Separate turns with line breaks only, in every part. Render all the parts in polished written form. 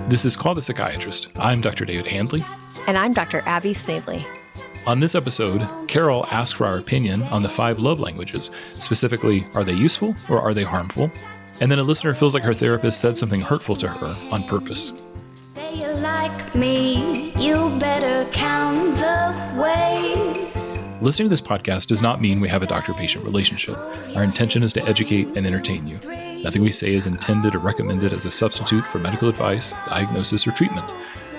This is Call the Psychiatrist. I'm Dr. David Handley.
And I'm Dr. Abby Snavely.
On this episode, Karol asks for our opinion on the 5 love languages. Specifically, are they useful or are they harmful? And then a listener feels like her therapist said something hurtful to her on purpose.
Say you like me, you better count the ways.
Listening to this podcast does not mean we have a doctor-patient relationship. Our intention is to educate and entertain you. Nothing we say is intended or recommended as a substitute for medical advice, diagnosis, or treatment.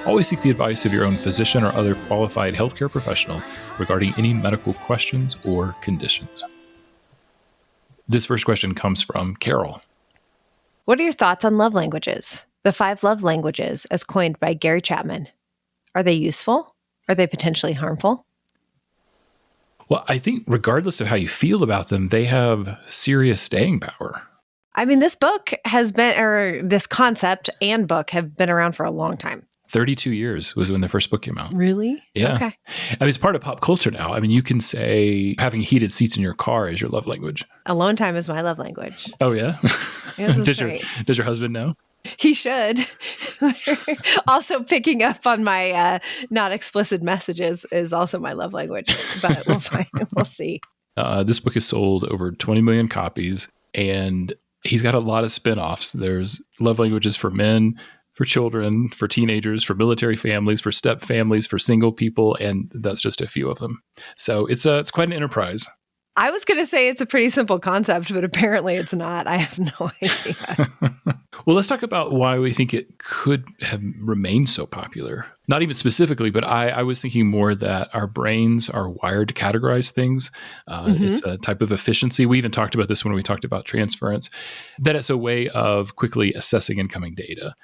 Always seek the advice of your own physician or other qualified healthcare professional regarding any medical questions or conditions. This first question comes from Karol.
What are your thoughts on love languages? The 5 love languages as coined by Gary Chapman. Are they useful? Are they potentially harmful?
Well, I think regardless of how you feel about them, they have serious staying power.
I mean, this book has been, or this concept and book have been around for a long time.
32 years was when the first book came out.
Really?
Yeah.
Okay.
I mean, it's part of pop culture now. I mean, you can say having heated seats in your car is your love language.
Alone time is my love language.
Oh, yeah? Does your husband know?
He should. Also, picking up on my not explicit messages is also my love language, but we'll find. We'll see.
This book has sold over 20 million copies, and he's got a lot of spinoffs. There's love languages for men, for children, for teenagers, for military families, for step families, for single people, and that's just a few of them. So it's quite an enterprise.
I was going to say it's a pretty simple concept, but apparently it's not. I have no idea.
Well, let's talk about why we think it could have remained so popular. Not even specifically, but I was thinking more that our brains are wired to categorize things. It's a type of efficiency. We even talked about this when we talked about transference, that it's a way of quickly assessing incoming data.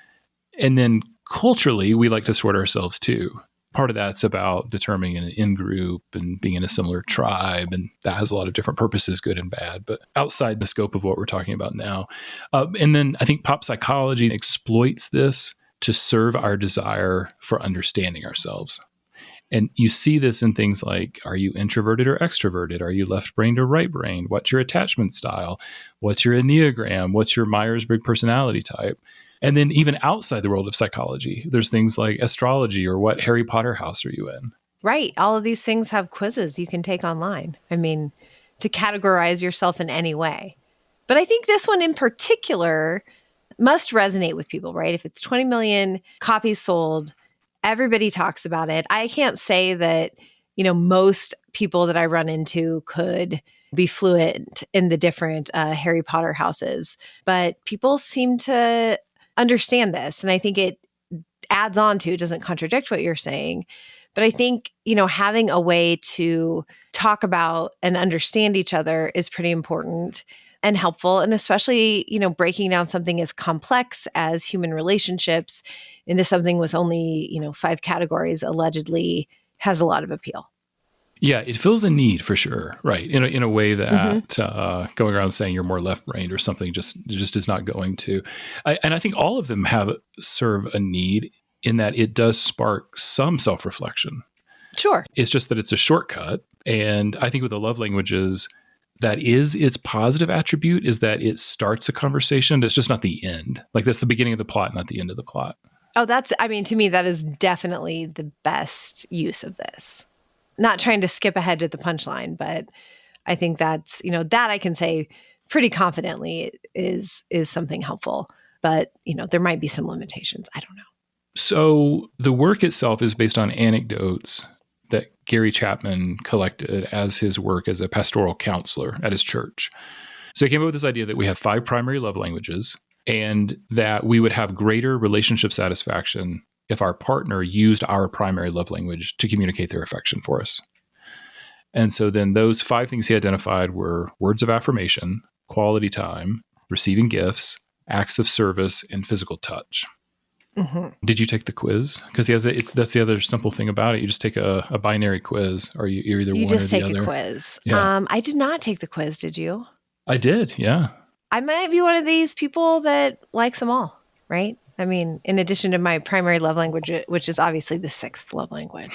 And then culturally, we like to sort ourselves too. Part of that's about determining an in-group and being in a similar tribe, and that has a lot of different purposes, good and bad, but outside the scope of what we're talking about now. And then I think pop psychology exploits this to serve our desire for understanding ourselves. And you see this in things like, are you introverted or extroverted? Are you left-brained or right-brained? What's your attachment style? What's your Enneagram? What's your Myers-Briggs personality type? And then even outside the world of psychology, there's things like astrology or what Harry Potter house are you in?
Right. All of these things have quizzes you can take online. I mean, to categorize yourself in any way. But I think this one in particular must resonate with people, right? If it's 20 million copies sold, everybody talks about it. I can't say that, most people that I run into could be fluent in the different Harry Potter houses, but people seem to understand this. And I think it adds on to, it doesn't contradict what you're saying, but I think, having a way to talk about and understand each other is pretty important and helpful. And especially, breaking down something as complex as human relationships into something with only, 5 categories allegedly has a lot of appeal.
Yeah, it fills a need for sure, right? In a way that going around saying you're more left-brained or something just is not going to. And I think all of them serve a need in that it does spark some self-reflection.
Sure.
It's just that it's a shortcut. And I think with the love languages, that is its positive attribute, is that it starts a conversation. It's just not the end. Like that's the beginning of the plot, not the end of the plot.
Oh, to me, that is definitely the best use of this. Not trying to skip ahead to the punchline, but I think that's, that I can say pretty confidently is something helpful. But, there might be some limitations. I don't know.
So the work itself is based on anecdotes that Gary Chapman collected as his work as a pastoral counselor at his church. So he came up with this idea that we have 5 primary love languages and that we would have greater relationship satisfaction if our partner used our primary love language to communicate their affection for us. And so then those 5 things he identified were words of affirmation, quality time, receiving gifts, acts of service, and physical touch. Mm-hmm. Did you take the quiz? Because that's the other simple thing about it. You just take a binary quiz, or you're either one or the other. You just take a
quiz. Yeah. I did not take the quiz. Did you?
I did. Yeah.
I might be one of these people that likes them all, right? I mean, in addition to my primary love language, which is obviously the 6th love language,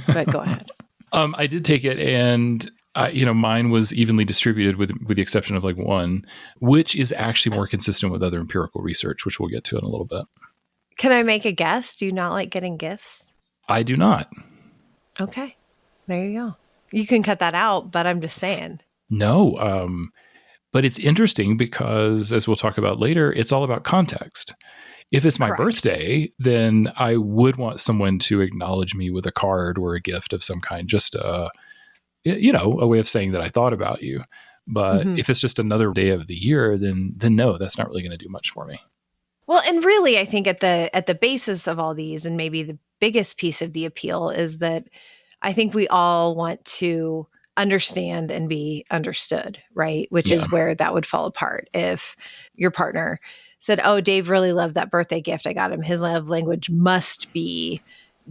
but go ahead.
I did take it, and mine was evenly distributed with the exception of like one, which is actually more consistent with other empirical research, which we'll get to in a little bit.
Can I make a guess? Do you not like getting gifts?
I do not.
Okay. There you go. You can cut that out, but I'm just saying.
No. But it's interesting because, as we'll talk about later, it's all about context. If it's my
Correct.
birthday, then I would want someone to acknowledge me with a card or a gift of some kind, just a way of saying that I thought about you. But if it's just another day of the year, then no, that's not really going to do much for me.
Well, and really, I think at the basis of all these, and maybe the biggest piece of the appeal, is that I think we all want to understand and be understood, right? Which is where that would fall apart. If your partner said, "Oh, Dave really loved that birthday gift I got him. His love language must be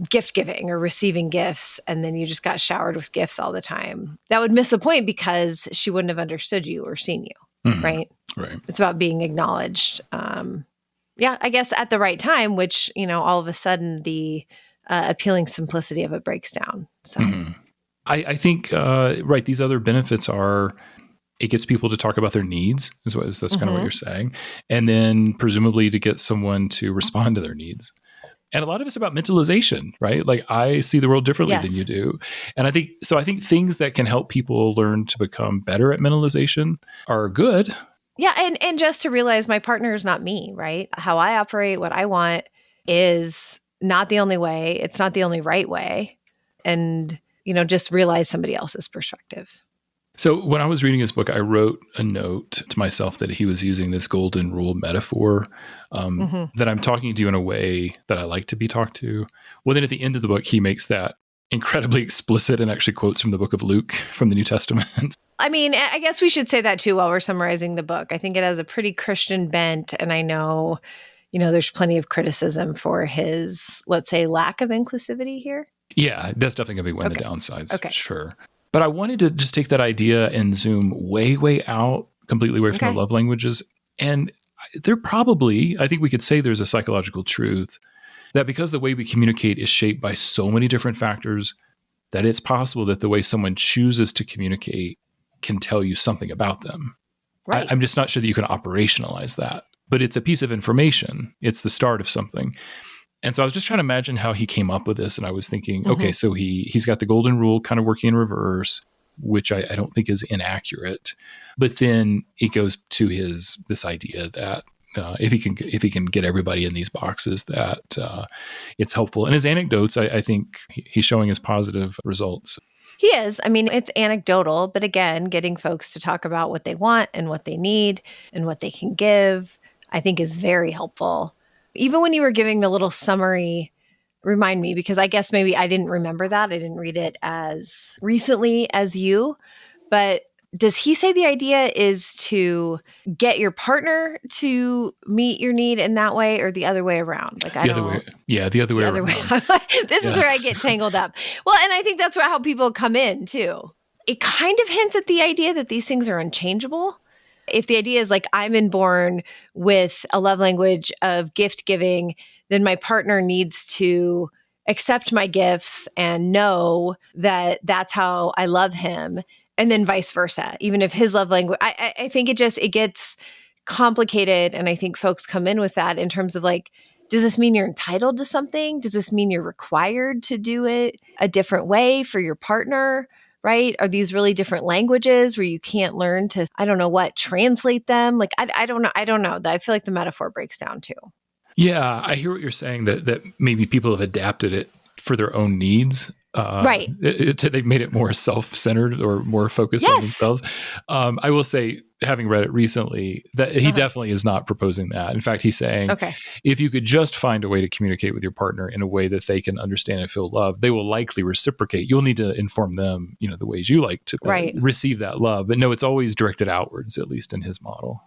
gift giving or receiving gifts," and then you just got showered with gifts all the time, that would miss the point because she wouldn't have understood you or seen you, right?
Right.
It's about being acknowledged. I guess at the right time, which, all of a sudden the appealing simplicity of it breaks down. So
I think, these other benefits are, it gets people to talk about their needs, that's kind of what you're saying. And then presumably to get someone to respond to their needs. And a lot of it's about mentalization, right? Like, I see the world differently than you do. And I think things that can help people learn to become better at mentalization are good.
Yeah. And just to realize my partner is not me, right? How I operate, what I want is not the only way. It's not the only right way. And, just realize somebody else's perspective.
So when I was reading his book, I wrote a note to myself that he was using this golden rule metaphor, that I'm talking to you in a way that I like to be talked to. Well, then at the end of the book, he makes that incredibly explicit and actually quotes from the book of Luke from the New Testament.
I mean, I guess we should say that too while we're summarizing the book. I think it has a pretty Christian bent, and I know, there's plenty of criticism for his, let's say, lack of inclusivity here.
Yeah, that's definitely going to be one of the downsides.
Okay.
Sure. But I wanted to just take that idea and zoom way, way out, completely away from the love languages. And there probably, I think we could say there's a psychological truth that because the way we communicate is shaped by so many different factors, that it's possible that the way someone chooses to communicate can tell you something about them. Right. I'm just not sure that you can operationalize that. But it's a piece of information. It's the start of something. And so I was just trying to imagine how he came up with this. And I was thinking, okay, so he's got the golden rule kind of working in reverse, which I don't think is inaccurate. But then it goes to this idea that if he can get everybody in these boxes, that it's helpful. And his anecdotes, I think he's showing his positive results.
He is. I mean, it's anecdotal, but again, getting folks to talk about what they want and what they need and what they can give, I think is very helpful. Even when you were giving the little summary, remind me, because I guess maybe I didn't remember that. I didn't read it as recently as you, but does he say the idea is to get your partner to meet your need in that way, or the other way around? Like,
the other way around.
This is where I get tangled up. Well, and I think that's how people come in too. It kind of hints at the idea that these things are unchangeable. If the idea is like, I'm inborn with a love language of gift giving, then my partner needs to accept my gifts and know that that's how I love him. And then vice versa, even if his love language, I think it gets complicated. And I think folks come in with that in terms of like, does this mean you're entitled to something? Does this mean you're required to do it a different way for your partner? Right? Are these really different languages where you can't learn to, translate them? Like, I don't know. I don't know. I feel like the metaphor breaks down too.
Yeah, I hear what you're saying, that maybe people have adapted it for their own needs.
Right.
They've made it more self-centered or more focused on themselves. I will say, having read it recently, that he definitely is not proposing that. In fact, he's saying, if you could just find a way to communicate with your partner in a way that they can understand and feel love, they will likely reciprocate. You'll need to inform them, the ways you like to receive that love. But no, it's always directed outwards, at least in his model.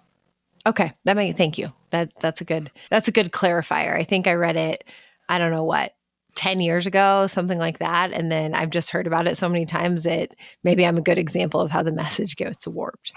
Okay. Thank you. That's a good clarifier. I think I read it, I don't know 10 years ago, something like that. And then I've just heard about it so many times that maybe I'm a good example of how the message gets warped.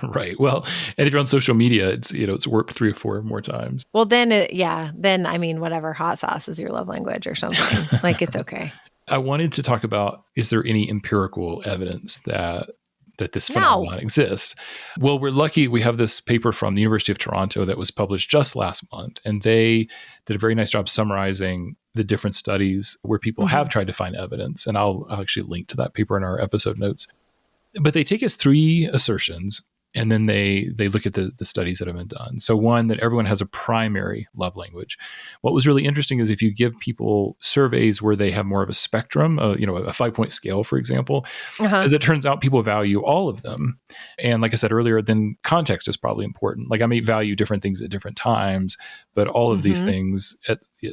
Right. Well, and if you're on social media, it's warped 3 or 4 more times.
Well, then, whatever, hot sauce is your love language or something. Like, it's okay.
I wanted to talk about, is there any empirical evidence that that this
No.
phenomenon exists. Well, we're lucky we have this paper from the University of Toronto that was published just last month, and they did a very nice job summarizing the different studies where people have tried to find evidence. And I'll actually link to that paper in our episode notes. But they take us 3 assertions, and then they look at the studies that have been done. So one, that everyone has a primary love language. What was really interesting is if you give people surveys where they have more of a spectrum, a 5-point scale, for example, as it turns out, people value all of them. And like I said earlier, then context is probably important. Like I may value different things at different times, but all of these things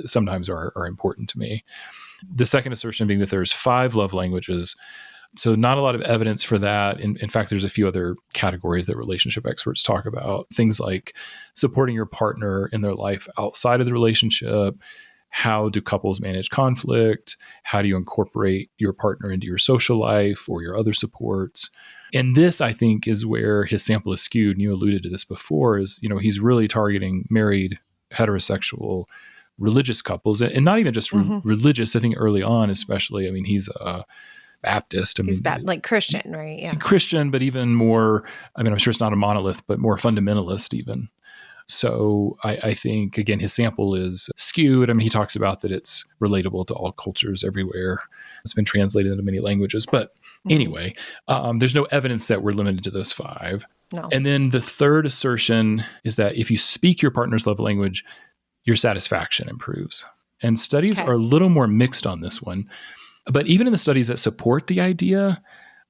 sometimes are important to me. The second assertion being that there's 5 love languages. So not a lot of evidence for that. In fact, there's a few other categories that relationship experts talk about. Things like supporting your partner in their life outside of the relationship. How do couples manage conflict? How do you incorporate your partner into your social life or your other supports? And this, I think, is where his sample is skewed. And you alluded to this before, is, he's really targeting married, heterosexual, religious couples, and not even just religious. I think early on, especially, I mean, he's a Baptist.
He's like Christian, right? Yeah.
Christian, but even more, I'm sure it's not a monolith, but more fundamentalist even. So I think, again, his sample is skewed. He talks about that it's relatable to all cultures everywhere. It's been translated into many languages. But anyway, there's no evidence that we're limited to those 5.
No.
And then the third assertion is that if you speak your partner's love language, your satisfaction improves. And studies are a little more mixed on this one. But even in the studies that support the idea,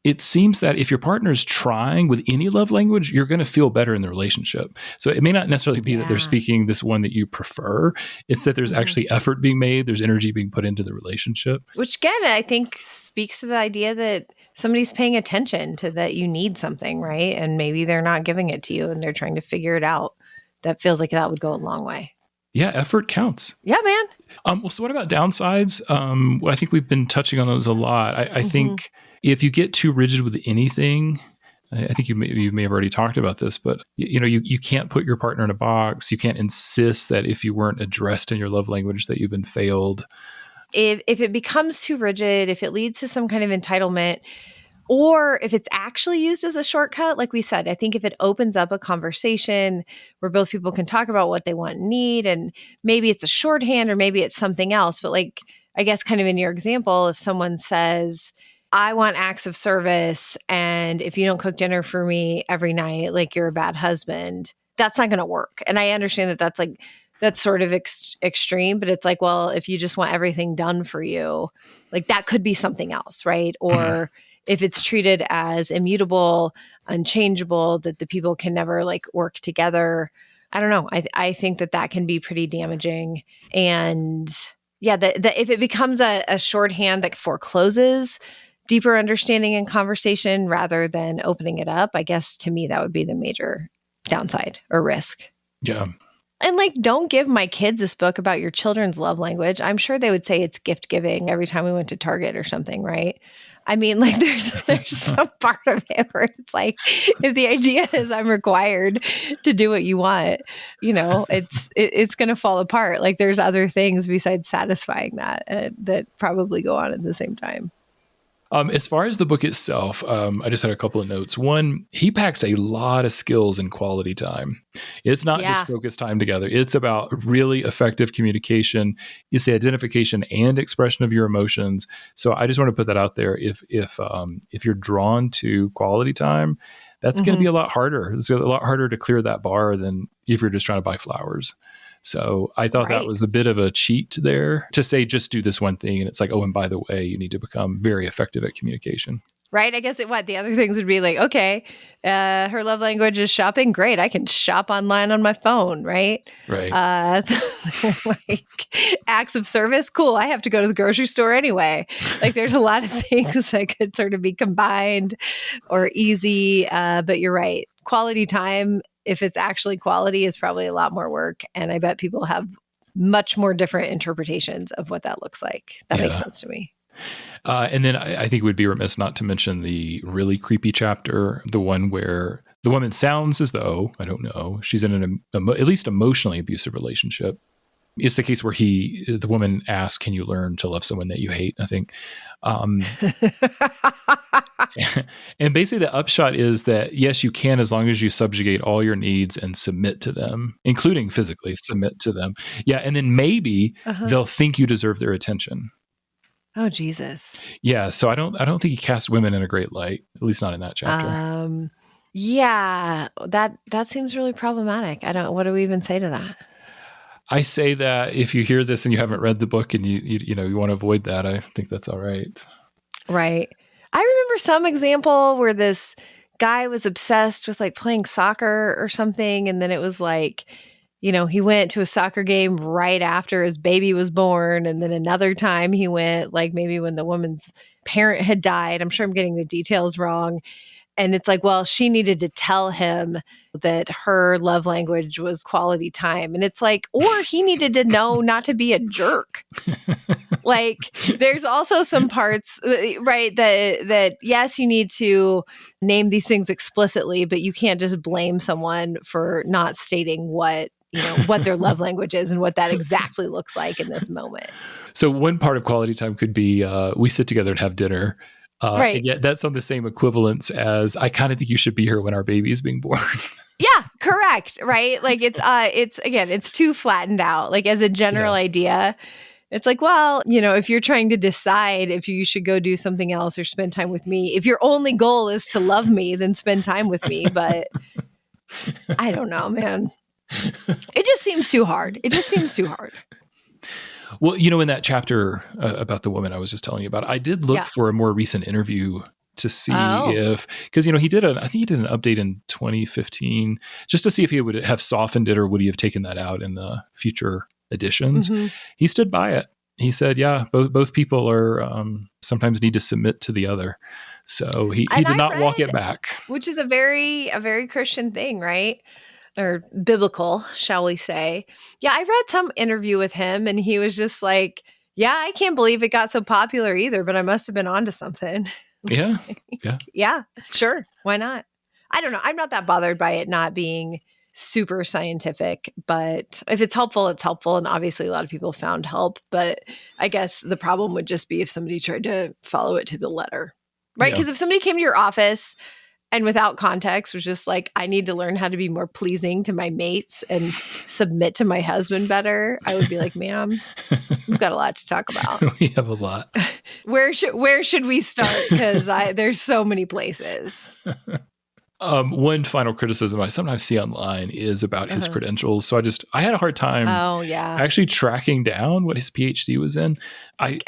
it seems that if your partner is trying with any love language, you're going to feel better in the relationship. So it may not necessarily be that they're speaking this one that you prefer. It's that there's actually effort being made. There's energy being put into the relationship.
Which, again, I think speaks to the idea that somebody's paying attention to that you need something, right? And maybe they're not giving it to you and they're trying to figure it out. That feels like that would go a long way.
Yeah, effort counts.
Yeah, man.
So what about downsides? I think we've been touching on those a lot. I think if you get too rigid with anything, I think you may have already talked about this, but you can't put your partner in a box. You can't insist that if you weren't addressed in your love language that you've been failed.
If it becomes too rigid, if it leads to some kind of entitlement, or if it's actually used as a shortcut, like we said, I think if it opens up a conversation where both people can talk about what they want and need, and maybe it's a shorthand or maybe it's something else. But like, I guess kind of in your example, if someone says, I want acts of service, and if you don't cook dinner for me every night, like you're a bad husband, that's not going to work. And I understand that that's sort of extreme, but it's like, well, if you just want everything done for you, like that could be something else, right? Or if it's treated as immutable, unchangeable, that the people can never like work together. I don't know. I think that can be pretty damaging. And yeah, if it becomes a shorthand that forecloses deeper understanding and conversation rather than opening it up, I guess to me, that would be the major downside or risk.
Yeah.
And like, don't give my kids this book about your children's love language. I'm sure they would say it's gift giving every time we went to Target or something, right? I mean, like there's some part of it where it's like, if the idea is I'm required to do what you want, it's going to fall apart. Like there's other things besides satisfying that probably go on at the same time.
As far as the book itself, I just had a couple of notes. One, he packs a lot of skills in quality time. It's not just focused time together. It's about really effective communication. It's the identification and expression of your emotions. So I just want to put that out there. If you're drawn to quality time, that's going to be a lot harder. It's a lot harder to clear that bar than if you're just trying to buy flowers. So I thought that was a bit of a cheat there to say, just do this one thing. And it's like, oh, and by the way, you need to become very effective at communication.
Right. I guess the other things would be like, okay, her love language is shopping. Great. I can shop online on my phone. Right.
Right.
Like acts of service. Cool. I have to go to the grocery store anyway. Like there's a lot of things that could sort of be combined or easy. But you're right. Quality time, if it's actually quality, is probably a lot more work. And I bet people have much more different interpretations of what that looks like. That makes sense to me.
And then I think it would be remiss not to mention the really creepy chapter, the one where the woman sounds as though, I don't know, she's in an at least emotionally abusive relationship. It's the case where the woman asks, can you learn to love someone that you hate? I think. And basically the upshot is that, yes, you can, as long as you subjugate all your needs and submit to them, including physically submit to them. Yeah. And then maybe they'll think you deserve their attention.
Oh, Jesus.
Yeah. So I don't think he casts women in a great light, at least not in that chapter.
Yeah, that seems really problematic. What do we even say to that?
I say that if you hear this and you haven't read the book and you want to avoid that, I think that's all right.
Right. I remember some example where this guy was obsessed with like playing soccer or something. And then it was like, he went to a soccer game right after his baby was born. And then another time he went like maybe when the woman's parent had died. I'm sure I'm getting the details wrong. And it's like, well, she needed to tell him that her love language was quality time. And it's like, or he needed to know not to be a jerk. Like, there's also some parts, right, that yes, you need to name these things explicitly, but you can't just blame someone for not stating what their love language is and what that exactly looks like in this moment.
So one part of quality time could be we sit together and have dinner.
Right.
And yet that's on the same equivalence as I kind of think you should be here when our baby is being born.
Yeah, correct. Right. Like it's too flattened out. Like as a general idea, it's like, well, if you're trying to decide if you should go do something else or spend time with me, if your only goal is to love me, then spend time with me. But I don't know, man. It just seems too hard.
Well, in that chapter about the woman I was just telling you about, I did look for a more recent interview to see because I think he did an update in 2015 just to see if he would have softened it or would he have taken that out in the future editions. Mm-hmm. He stood by it. He said, yeah, both people are sometimes need to submit to the other. So he did not walk it back.
Which is a very Christian thing, right? Or biblical, shall we say. Yeah, I read some interview with him and he was just like, yeah, I can't believe it got so popular either, but I must have been onto something.
Yeah.
Yeah, sure. Why not? I don't know. I'm not that bothered by it not being super scientific, but if it's helpful, it's helpful. And obviously a lot of people found help, but I guess the problem would just be if somebody tried to follow it to the letter, right? Because if somebody came to your office and without context was just like, I need to learn how to be more pleasing to my mates and submit to my husband better, I would be like, ma'am, we've got a lot to talk about.
We have a lot.
Where should we start? Because there's so many places.
One final criticism I sometimes see online is about his credentials. So I had a hard time actually tracking down what his PhD was in.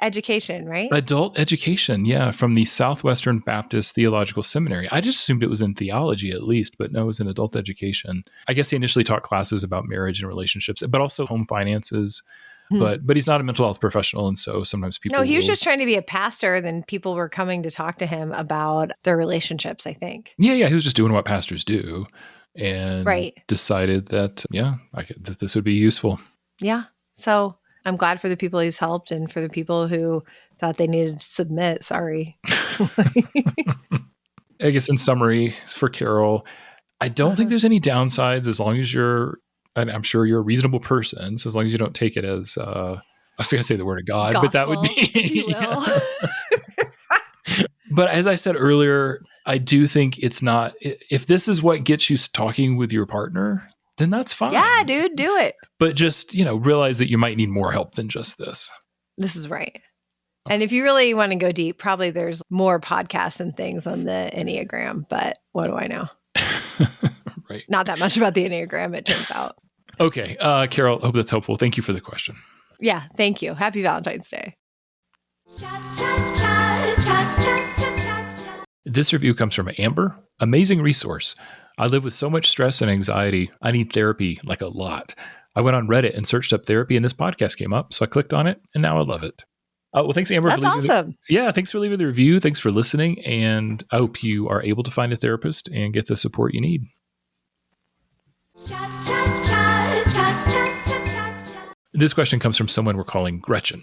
Education, right?
Adult education, yeah, from the Southwestern Baptist Theological Seminary. I just assumed it was in theology at least, but no, it was in adult education. I guess he initially taught classes about marriage and relationships, but also home finances. But he's not a mental health professional, and so sometimes people...
No, he was just trying to be a pastor, then people were coming to talk to him about their relationships, I think.
Yeah, he was just doing what pastors do, and decided that, that this would be useful.
Yeah, so I'm glad for the people he's helped, and for the people who thought they needed to submit, sorry.
I guess in summary, for Karol, I don't think there's any downsides as long as and I'm sure you're a reasonable person, so as long as you don't take it as, I was going to say the word of God,
gospel,
but that would be...
if you will.
But as I said earlier, I do think it's not... If this is what gets you talking with your partner, then that's fine.
Yeah, dude, do it.
But just, realize that you might need more help than just this.
This is right. And if you really want to go deep, probably there's more podcasts and things on the Enneagram, but what do I know?
Right.
Not that much about the Enneagram, it turns out.
Okay. Karol, I hope that's helpful. Thank you for the question.
Yeah, thank you. Happy Valentine's Day.
This review comes from Amber. Amazing resource. I live with so much stress and anxiety. I need therapy, like a lot. I went on Reddit and searched up therapy, and this podcast came up, so I clicked on it, and now I love it. Well, thanks, Amber.
That's awesome.
Thanks for leaving the review. Thanks for listening, and I hope you are able to find a therapist and get the support you need. This question comes from someone we're calling Gretchen.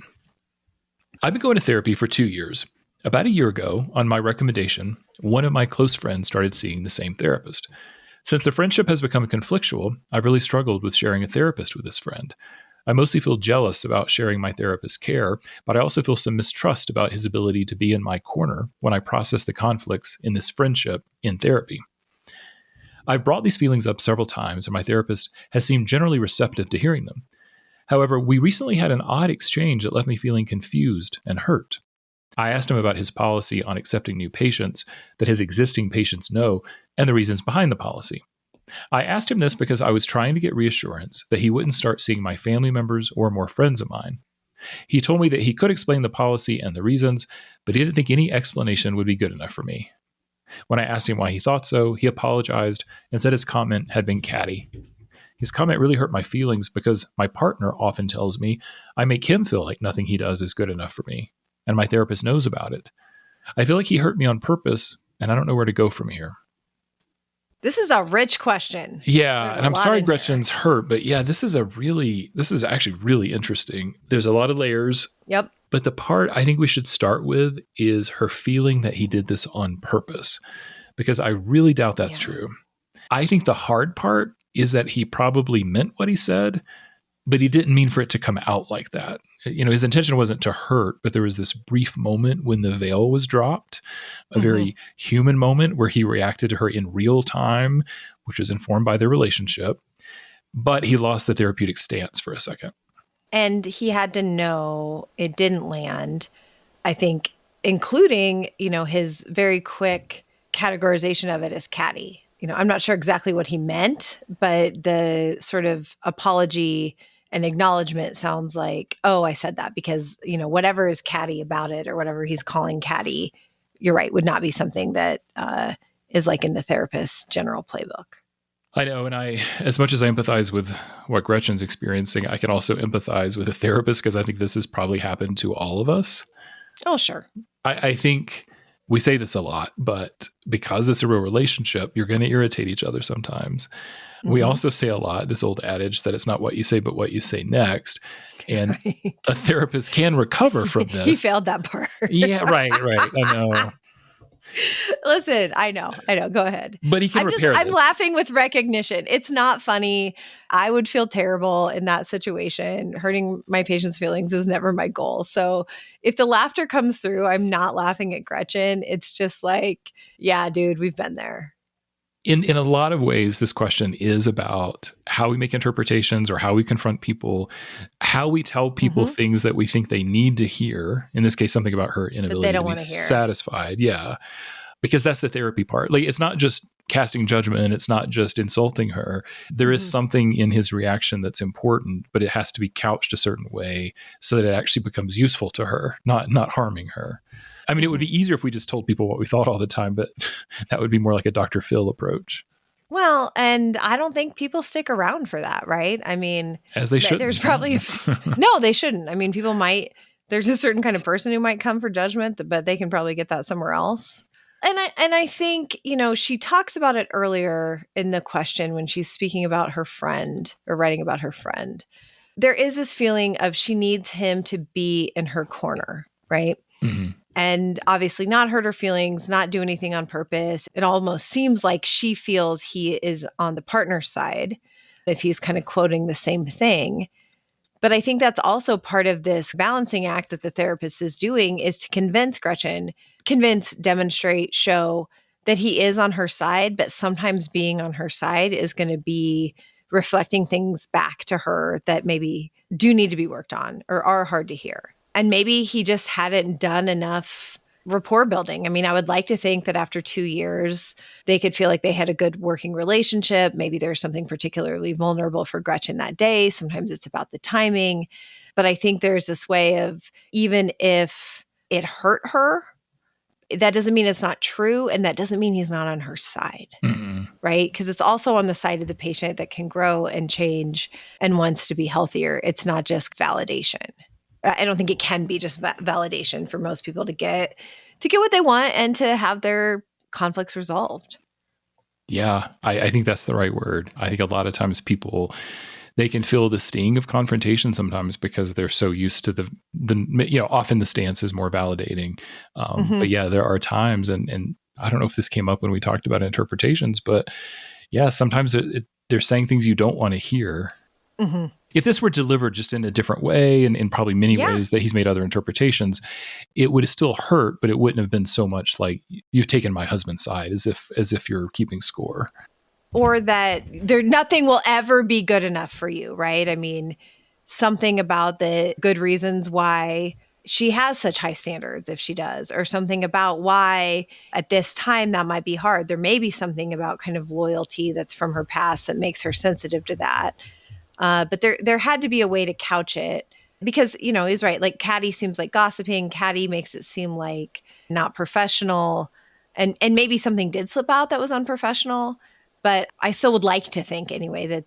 I've been going to therapy for 2 years. About a year ago, on my recommendation, one of my close friends started seeing the same therapist. Since the friendship has become conflictual, I've really struggled with sharing a therapist with this friend. I mostly feel jealous about sharing my therapist's care, but I also feel some mistrust about his ability to be in my corner when I process the conflicts in this friendship in therapy. I've brought these feelings up several times, and my therapist has seemed generally receptive to hearing them. However, we recently had an odd exchange that left me feeling confused and hurt. I asked him about his policy on accepting new patients that his existing patients know and the reasons behind the policy. I asked him this because I was trying to get reassurance that he wouldn't start seeing my family members or more friends of mine. He told me that he could explain the policy and the reasons, but he didn't think any explanation would be good enough for me. When I asked him why he thought so, he apologized and said his comment had been catty. His comment really hurt my feelings because my partner often tells me I make him feel like nothing he does is good enough for me, and my therapist knows about it. I feel like he hurt me on purpose, and I don't know where to go from here.
This is a rich question.
Yeah, and I'm sorry Gretchen's hurt, but yeah, this is actually really interesting. There's a lot of layers.
Yep.
But the part I think we should start with is her feeling that he did this on purpose, because I really doubt that's true. I think the hard part is that he probably meant what he said, but he didn't mean for it to come out like that. His intention wasn't to hurt, but there was this brief moment when the veil was dropped, a very human moment where he reacted to her in real time, which was informed by their relationship, but he lost the therapeutic stance for a second.
And he had to know it didn't land, I think, including, his very quick categorization of it as catty. I'm not sure exactly what he meant, but the sort of apology and acknowledgement sounds like, oh, I said that because, whatever is catty about it or whatever he's calling catty, you're right, would not be something that is like in the therapist's general playbook.
I know. And as much as I empathize with what Gretchen's experiencing, I can also empathize with a therapist because I think this has probably happened to all of us.
Oh, sure.
I think we say this a lot, but because it's a real relationship, you're going to irritate each other sometimes. We also say a lot, this old adage that it's not what you say, but what you say next. And a therapist can recover from this.
He failed that part.
Yeah, right. I know.
Listen, I know. Go ahead.
But he can repair this.
I'm laughing with recognition. It's not funny. I would feel terrible in that situation. Hurting my patient's feelings is never my goal. So if the laughter comes through, I'm not laughing at Gretchen. It's just like, yeah, dude, we've been there.
In a lot of ways, this question is about how we make interpretations or how we confront people, how we tell people things that we think they need to hear. In this case, something about her inability to be satisfied. Yeah. Because that's the therapy part. Like, it's not just casting judgment. It's not just insulting her. There is something in his reaction that's important, but it has to be couched a certain way so that it actually becomes useful to her, not harming her. I mean, it would be easier if we just told people what we thought all the time, but that would be more like a Dr. Phil approach.
Well, and I don't think people stick around for that, right? I mean,
as they should.
There's probably no, they shouldn't. I mean, people might. There's a certain kind of person who might come for judgment, but they can probably get that somewhere else. And I think, she talks about it earlier in the question when she's speaking about her friend or writing about her friend. There is this feeling of she needs him to be in her corner, right? Mm-hmm. And obviously not hurt her feelings, not do anything on purpose. It almost seems like she feels he is on the partner's side, if he's kind of quoting the same thing. But I think that's also part of this balancing act that the therapist is doing, is to convince Gretchen, demonstrate, show that he is on her side, but sometimes being on her side is going to be reflecting things back to her that maybe do need to be worked on or are hard to hear. And maybe he just hadn't done enough rapport building. I mean, I would like to think that after 2 years, they could feel like they had a good working relationship. Maybe there's something particularly vulnerable for Gretchen that day. Sometimes it's about the timing. But I think there's this way of, even if it hurt her, that doesn't mean it's not true. And that doesn't mean he's not on her side, right? Because it's also on the side of the patient that can grow and change and wants to be healthier. It's not just validation. I don't think it can be just validation for most people to get what they want and to have their conflicts resolved.
Yeah, I think that's the right word. I think a lot of times people, they can feel the sting of confrontation sometimes because they're so used to the often the stance is more validating. But yeah, there are times, and I don't know if this came up when we talked about interpretations, but yeah, sometimes they're saying things you don't want to hear. If this were delivered just in a different way and in probably many ways that he's made other interpretations, it would still hurt, but it wouldn't have been so much like you've taken my husband's side as if you're keeping score.
Or that nothing will ever be good enough for you, right? I mean, something about the good reasons why she has such high standards if she does, or something about why at this time that might be hard. There may be something about kind of loyalty that's from her past that makes her sensitive to that. But there had to be a way to couch it because, he's right. Like Caddy seems like gossiping. Caddy makes it seem like not professional. And maybe something did slip out that was unprofessional. But I still would like to think anyway that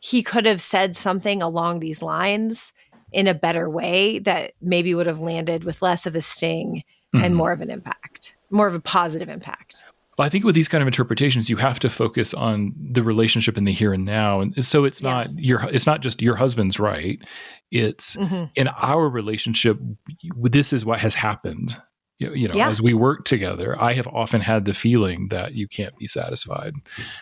he could have said something along these lines in a better way that maybe would have landed with less of a sting and more of an impact, more of a positive impact.
Well, I think with these kind of interpretations, you have to focus on the relationship in the here and now. And so it's not just your husband's right. It's in our relationship, this is what has happened. As we work together, I have often had the feeling that you can't be satisfied.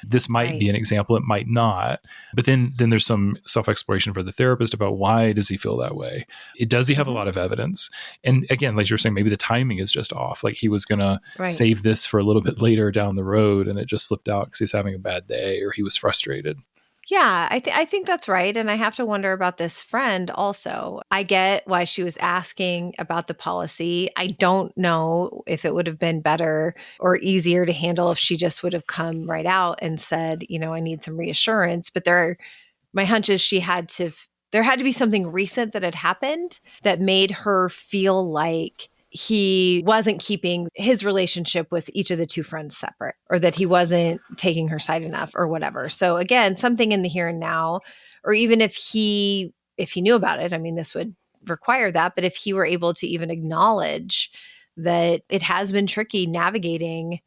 This might be an example, it might not. But then there's some self-exploration for the therapist about why does he feel that way? Does he have a lot of evidence? And again, like you're saying, maybe the timing is just off. Like he was going to save this for a little bit later down the road and it just slipped out because he's having a bad day or he was frustrated.
Yeah, I think that's right. And I have to wonder about this friend also. I get why she was asking about the policy. I don't know if it would have been better or easier to handle if she just would have come right out and said, I need some reassurance. But my hunch is there had to be something recent that had happened that made her feel like he wasn't keeping his relationship with each of the two friends separate, or that he wasn't taking her side enough or whatever. So again, something in the here and now, or even if he knew about it, I mean, this would require that, but if he were able to even acknowledge that it has been tricky navigating,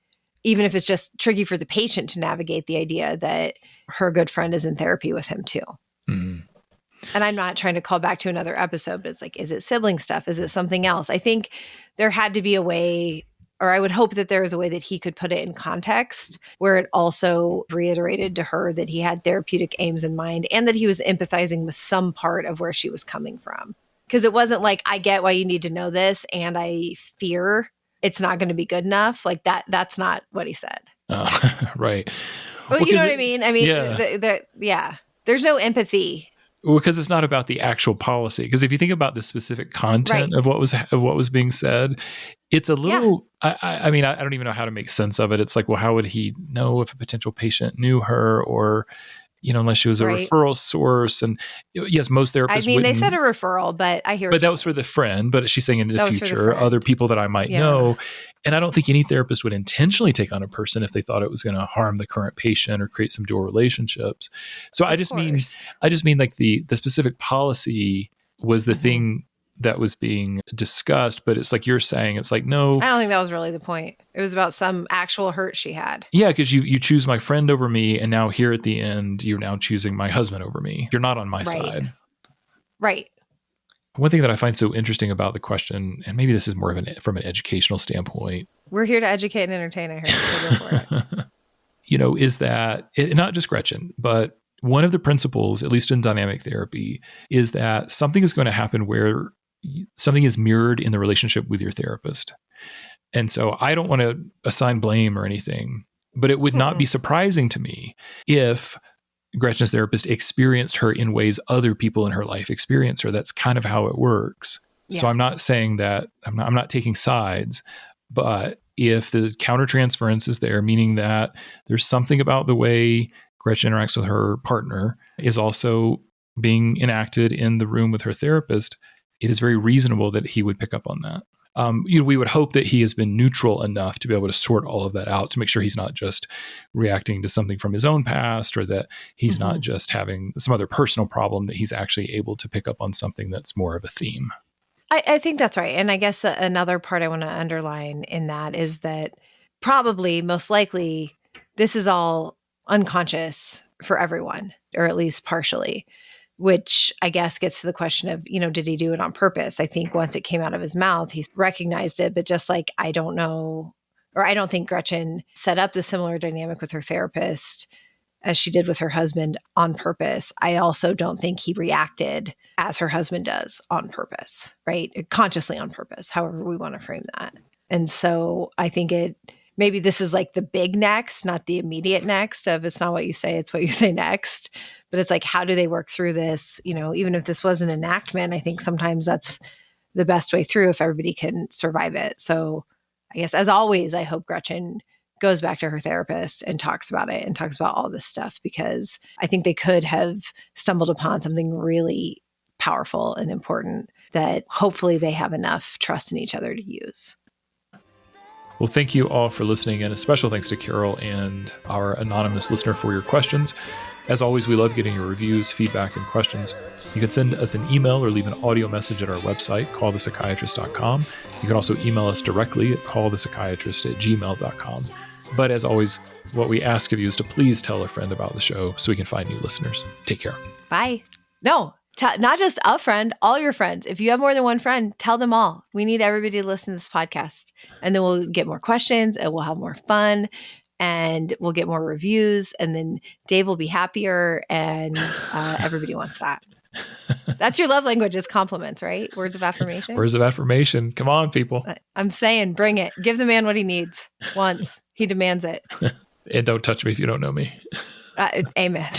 even if it's just tricky for the patient to navigate the idea that her good friend is in therapy with him too. Mm-hmm. And I'm not trying to call back to another episode, but it's like, is it sibling stuff? Is it something else? I think there had to be a way, or I would hope that there was a way that he could put it in context where it also reiterated to her that he had therapeutic aims in mind and that he was empathizing with some part of where she was coming from. Because it wasn't like, I get why you need to know this and I fear it's not going to be good enough. Like that's not what he said.
Right.
Well, you know what I mean? I mean, there's no empathy.
Well, because it's not about the actual policy. Because if you think about the specific content of what was being said, it's a little. I mean, I don't even know how to make sense of it. It's like, well, how would he know if a potential patient knew her, or unless she was a referral source? And yes, most therapists. I
mean, they said a referral, but I hear.
But that was for the friend. But she's saying in the future, other people that I might know. And I don't think any therapist would intentionally take on a person if they thought it was going to harm the current patient or create some dual relationships. So I just mean like the specific policy was the thing that was being discussed, but it's like you're saying, it's like, no.
I don't think that was really the point. It was about some actual hurt she had.
Yeah, because you choose my friend over me, and now here at the end, you're now choosing my husband over me. You're not on my side.
Right.
One thing that I find so interesting about the question, and maybe this is more of from an educational standpoint.
We're here to educate and entertain, I heard. So go for it.
Is that not just Gretchen, but one of the principles, at least in dynamic therapy, is that something is going to happen where something is mirrored in the relationship with your therapist. And so I don't want to assign blame or anything, but it would not be surprising to me if Gretchen's therapist experienced her in ways other people in her life experience her. That's kind of how it works. Yeah. So I'm not saying that I'm not taking sides, but if the countertransference is there, meaning that there's something about the way Gretchen interacts with her partner is also being enacted in the room with her therapist, it is very reasonable that he would pick up on that. We would hope that he has been neutral enough to be able to sort all of that out, to make sure he's not just reacting to something from his own past, or that he's not just having some other personal problem, that he's actually able to pick up on something that's more of a theme.
I think that's right. And I guess another part I want to underline in that is that probably, most likely, this is all unconscious for everyone, or at least partially. Which I guess gets to the question of, did he do it on purpose? I think once it came out of his mouth, he recognized it, but just like, I don't know, or I don't think Gretchen set up the similar dynamic with her therapist as she did with her husband on purpose, I also don't think he reacted as her husband does on purpose, right? Consciously on purpose, however we want to frame that. And so I think maybe this is like the big next, not the immediate next of it's not what you say, it's what you say next. But it's like, how do they work through this? Even if this was an enactment, I think sometimes that's the best way through if everybody can survive it. So I guess as always, I hope Gretchen goes back to her therapist and talks about it and talks about all this stuff, because I think they could have stumbled upon something really powerful and important that hopefully they have enough trust in each other to use.
Well, thank you all for listening, and a special thanks to Karol and our anonymous listener for your questions. As always, we love getting your reviews, feedback, and questions. You can send us an email or leave an audio message at our website, callthepsychiatrist.com. You can also email us directly at callthepsychiatrist@gmail.com. But as always, what we ask of you is to please tell a friend about the show so we can find new listeners. Take care.
Bye. No, not just a friend, all your friends. If you have more than one friend, tell them all. We need everybody to listen to this podcast. And then we'll get more questions and we'll have more fun and we'll get more reviews. And then Dave will be happier and everybody wants that. That's your love language, is compliments, right? Words of affirmation.
Words of affirmation. Come on, people.
I'm saying, bring it. Give the man what he needs once. He demands it.
And don't touch me if you don't know me.
Amen.